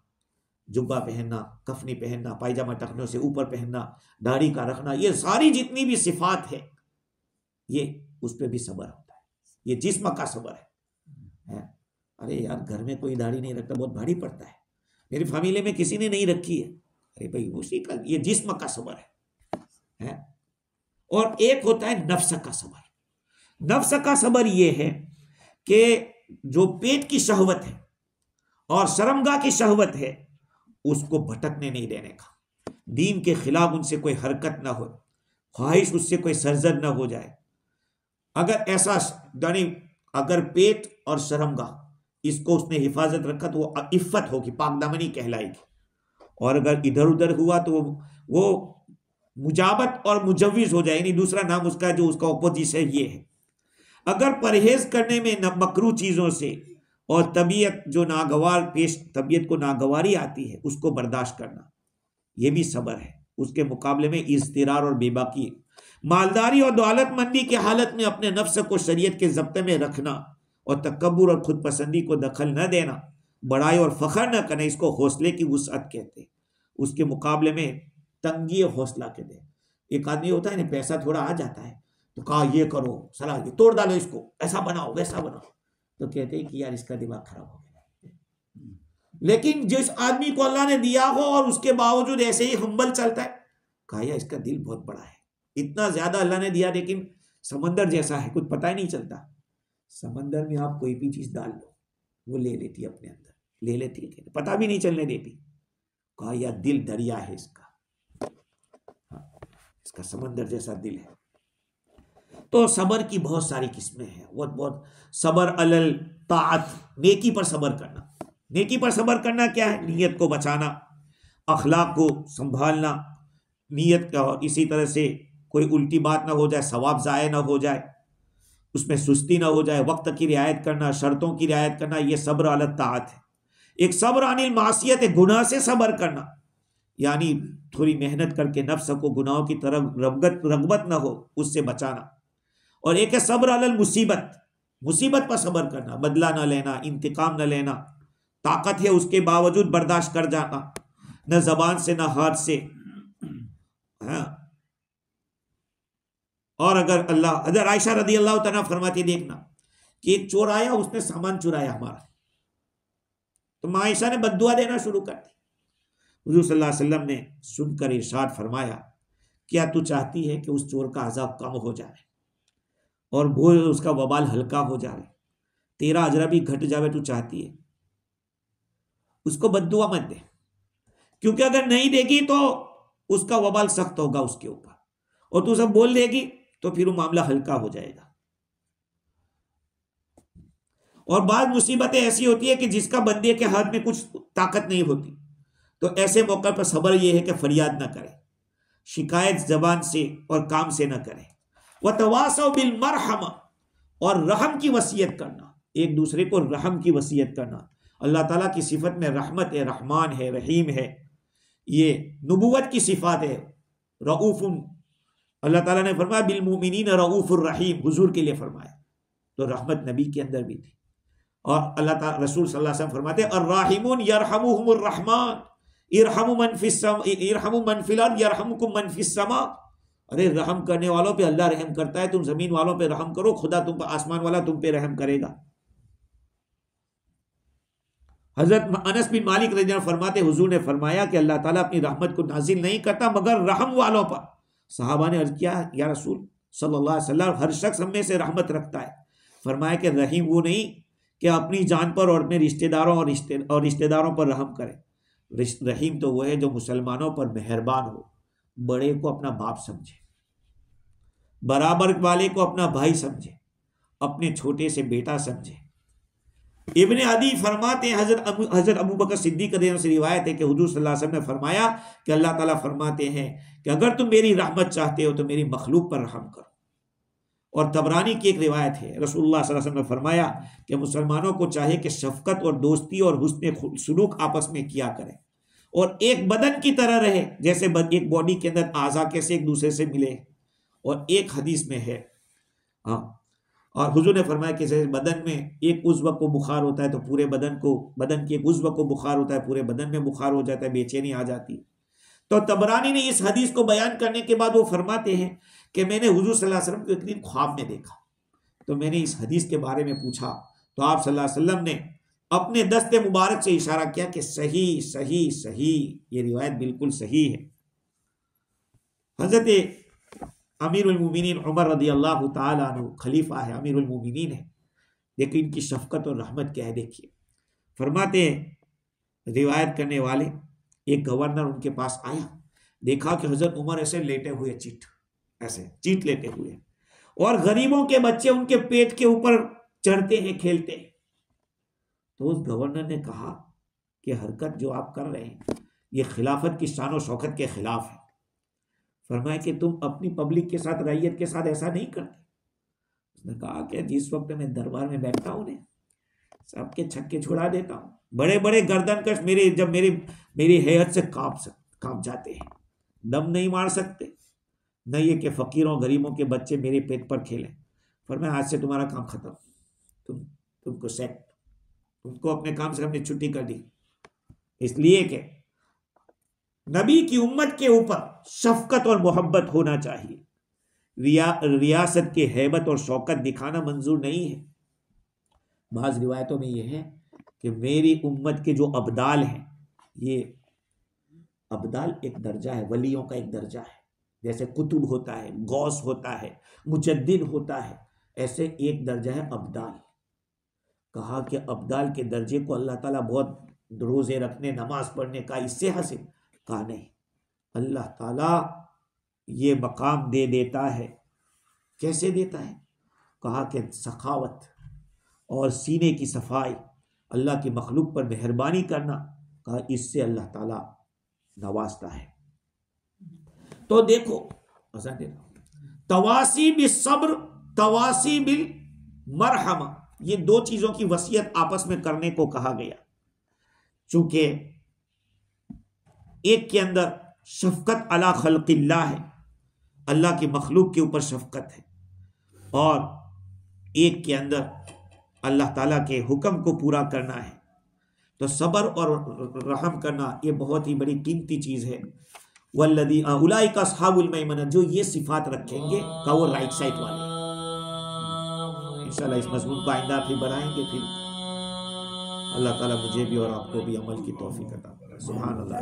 Speaker 1: जुब्बा पहनना, कफनी पहनना, पायजामा टखनों से ऊपर पहनना, दाढ़ी का रखना, ये सारी जितनी भी सिफात है ये उस पर भी सबर होता है। ये जिस्म का सबर है। अरे यार घर में कोई दाढ़ी नहीं रखता, बहुत भारी पड़ता है, मेरी फैमिली में किसी ने नहीं रखी है, अरे भाई उसी का, ये जिस्म का सबर है। और एक होता है नफ्स का सबर। नफ्स का सबर ये है कि जो पेट की शहवत है और शर्मगाह की शहवत है उसको भटकने नहीं देने का, दीन के खिलाफ उनसे कोई हरकत ना हो, ख्वाहिश उससे कोई सरजद ना हो जाए। अगर ऐसा यानी अगर पेट और शर्मगाह इसको उसने हिफाजत रखा तो वो इफ़्फ़त होगी, पाकदामनी कहलाएगी। और अगर इधर उधर हुआ तो वो मुजाबत और मुजव्विज हो जाएगी, दूसरा नाम उसका जो उसका ऑपोजिट है ये है। अगर परहेज करने में न मकरू चीज़ों से और तबीयत जो नागवार पेश, तबीयत को नागवारी आती है उसको बर्दाश्त करना, ये भी सब्र है। उसके मुकाबले में इज़्तिरार और बेबाकी, मालदारी और दौलतमंदी की हालत में अपने नफ्स को शरीयत के ज़ब्ते में रखना और तकब्बुर और खुद पसंदी को दखल न देना, बड़ाई और फ़ख्र न करना, इसको हौसले की वुसअत कहते हैं। उसके मुकाबले में तंगी हौसला के दे। एक आदमी होता है ना, पैसा थोड़ा आ जाता है तो कहा ये करो, सलाह ये तोड़ डालो, इसको ऐसा बनाओ वैसा बनाओ, तो कहते हैं कि यार इसका दिमाग खराब हो गया। लेकिन जिस आदमी को अल्लाह ने दिया हो और उसके बावजूद ऐसे ही हम्बल चलता है, कहा यार इसका दिल बहुत बड़ा है, इतना ज्यादा अल्लाह ने दिया लेकिन समंदर जैसा है, कुछ पता ही नहीं चलता। समंदर में आप कोई भी चीज डाल लो वो ले लेती है, अपने अंदर ले लेती है, पता भी नहीं चलने देती। कहा यार दिल दरिया है इसका, इसका समंदर जैसा दिल है। तो सबर की बहुत सारी किस्में हैं, बहुत सबर अलल ताअत, नेकी पर सबर करना। नेकी पर सबर करना क्या है? नीयत को बचाना, अखलाक को संभालना, नीयत का, और इसी तरह से कोई उल्टी बात ना हो जाए, सवाब ज़ाया ना हो जाए, उसमें सुस्ती ना हो जाए, वक्त की रियायत करना, शर्तों की रियायत करना, ये सब्र अलल ताअत है। एक सब्र अनिल मासियत है, गुनाह से सबर करना, यानी थोड़ी मेहनत करके नफ्स को गुनाहों की तरफ रगबत ना हो, उससे बचाना। और एक है सब्र अलल मुसीबत, मुसीबत पर सब्र करना, बदला ना लेना, इंतकाम ना लेना, ताकत है उसके बावजूद बर्दाश्त कर जाना, न जबान से न हाथ से। हाँ। और अगर आयशा रदी अल्लाह तआला फरमाती, देखना कि एक चोर आया, उसने सामान चुराया हमारा, तो माँ आयशा ने बद्दुआ देना शुरू कर दी। हुजूर सल्लल्लाहु अलैहि वसल्लम ने सुनकर इरशाद फरमाया, क्या तू चाहती है कि उस चोर का अजाब कम हो जाए और वो उसका वबाल हल्का हो जाए, तेरा अजर भी घट जाए, तू चाहती है? उसको बद्दुआ मत दे, क्योंकि अगर नहीं देगी तो उसका वबाल सख्त होगा उसके ऊपर, और तू सब बोल देगी तो फिर वो मामला हल्का हो जाएगा। और बाद मुसीबतें ऐसी होती है कि जिसका बंदे के हाथ में कुछ ताकत नहीं होती, तो ऐसे मौके पर सब्र यह है कि फरियाद ना करे, शिकायत जबान से और काम से ना करे। वह तवासौ बिल मरहमा, और रहम की वसीयत करना, एक दूसरे को रहम की वसीयत करना। अल्लाह ताला की सिफत में रहमत है, रहमान है, रहीम है, ये नबुवत की सिफात है। रऊफुन, अल्लाह ताला ने फरमाया बिल मुमिनीन रऊफुर रहीम, हुजूर के लिए फरमाया, तो रहमत नबी के अंदर भी थी। और अल्लाह ताला रसूल सल्लल्लाहु अलैहि वसल्लम फरमाते अर्राहिमून यरहमुहुमुर रहमान इरहमु मन फिस अर्द यरहमुकुम मन फिस समा। अरे रहम करने वालों पे अल्लाह रहम करता है, तुम जमीन वालों पे रहम करो, खुदा तुम पे, आसमान वाला तुम पे रहम करेगा। हजरत अनस बिन मालिक रज़ियल्लाहु अन्हु फरमाते, हुजूर ने फरमाया कि अल्लाह ताला अपनी रहमत को नाजिल नहीं करता मगर रहम वालों पर। सहाबा ने अर्ज किया, या रसूल सल्लल्लाहु अलैहि वसल्लम, हर शख्स हम में से रहमत रखता है। फरमाया कि रहीम वो नहीं कि अपनी जान पर और अपने रिश्तेदारों और रिश्तेदारों पर रहम करे। रहीम तो वो है जो मुसलमानों पर मेहरबान हो, बड़े को अपना बाप समझे, बराबर वाले को अपना भाई समझे, अपने छोटे से बेटा समझे। इब्ने अदी फरमाते हैं, हजरत अबू बकर सिद्दीक से रिवायत है कि हुजूर सल्लल्लाहु अलैहि वसल्लम ने फरमाया कि अल्लाह ताला फरमाते हैं कि अगर तुम मेरी रहमत चाहते हो तो मेरी मखलूक पर रहम करो। और तबरानी की एक रिवायत है, रसूलुल्लाह सल्लल्लाहु अलैहि वसल्लम ने फरमाया कि मुसलमानों को चाहे कि शफकत और दोस्ती और हुस्न सुलूक आपस में किया करें, और एक बदन की तरह रहे, जैसे एक बॉडी के अंदर आज़ा कैसे एक दूसरे से मिले। और एक हदीस में है, हाँ, और हुजूर ने फरमाया कि जैसे बदन में एक उज़्व को बुखार होता है तो पूरे बदन को, बदन के एक उज़्व को बुखार होता है, पूरे बदन में बुखार हो जाता है, बेचैनी आ जाती है। तो तबरानी ने इस हदीस को बयान करने के बाद वो फरमाते हैं कि मैंने हुजूर सल्लल्लाहु अलैहि वसल्लम को एक दिन ख्वाब में देखा, तो मैंने इस हदीस के बारे में पूछा, तो आप सल्लल्लाहु अलैहि वसल्लम ने अपने दस्ते मुबारक से इशारा किया कि सही सही सही, ये रिवायत बिल्कुल सही है। हजरत अमीरुल मोमिनीन उमर रदी अल्लाह ताला अन्हु खलीफा है, अमीरुल मोमिनीन है, लेकिन इनकी शफकत और रहमत क्या है देखिए। फरमाते हैं रिवायत करने वाले, एक गवर्नर उनके पास आया, देखा कि हजरत उमर ऐसे लेटे हुए ऐसे चीट लेटे हुए, और गरीबों के बच्चे उनके पेट के ऊपर चढ़ते हैं, खेलते हैं। तो उस गवर्नर ने कहा कि हरकत जो आप कर रहे हैं ये खिलाफत की शान और शौकत के खिलाफ है। फरमाया कि तुम अपनी पब्लिक के साथ, रैयत के साथ ऐसा नहीं करते। उसने कहा कि जिस वक्त मैं दरबार में बैठता हूँ ने सबके छक्के छुड़ा देता हूँ, बड़े बड़े गर्दनकश मेरी हैयत से कांप जाते हैं, दम नहीं मार सकते, न ये कि फकीरों गरीबों के बच्चे मेरे पेट पर खेलें। फरमाया आज से तुम्हारा काम खत्म, तुमको सेट, तुमको अपने काम से हमने छुट्टी कर दी। इसलिए कि नबी की उम्मत के ऊपर शफकत और मोहब्बत होना चाहिए, रियासत की हैबत और शौकत दिखाना मंजूर नहीं है। बाज़ रिवायतों में यह है कि मेरी उम्मत के जो अब्दाल हैं, ये अब्दाल एक दर्जा है, वलियों का एक दर्जा है, जैसे कुतुब होता है, गौस होता है, मुजद्दिद होता है, ऐसे एक दर्जा है अब्दाल। कहा कि अब्दाल के दर्जे को अल्लाह ताला बहुत रोज़े रखने, नमाज पढ़ने का इससे हासिल, कहा नहीं, अल्लाह ताला ये मकाम दे देता है। कैसे देता है? कहा कि सखावत और सीने की सफाई, अल्लाह की मखलूक पर मेहरबानी करना, कहा इससे अल्लाह ताला नवाजता है। तो देखो तवासी बिल सब्र, तवासी बिल मरहमा, ये दो चीजों की वसीयत आपस में करने को कहा गया। चूंकि एक के अंदर शफकत अला खल्किल्लाह है, अल्लाह की मखलूक के ऊपर शफकत है, और एक के अंदर अल्लाह ताला के हुक्म को पूरा करना है। तो सब्र और रहम करना ये बहुत ही बड़ी कीमती चीज़ है। वल्लदी उलाइका अस्हाबुल मैमना, जो ये सिफात रखेंगे का वो राइट साइड वाले। इंशाल्लाह इस मजमून को आइंदा फिर बढ़ाएंगे। फिर अल्लाह ताला मुझे भी और आपको भी अमल की तौफीक अता फरमाए। सुभान अल्लाह।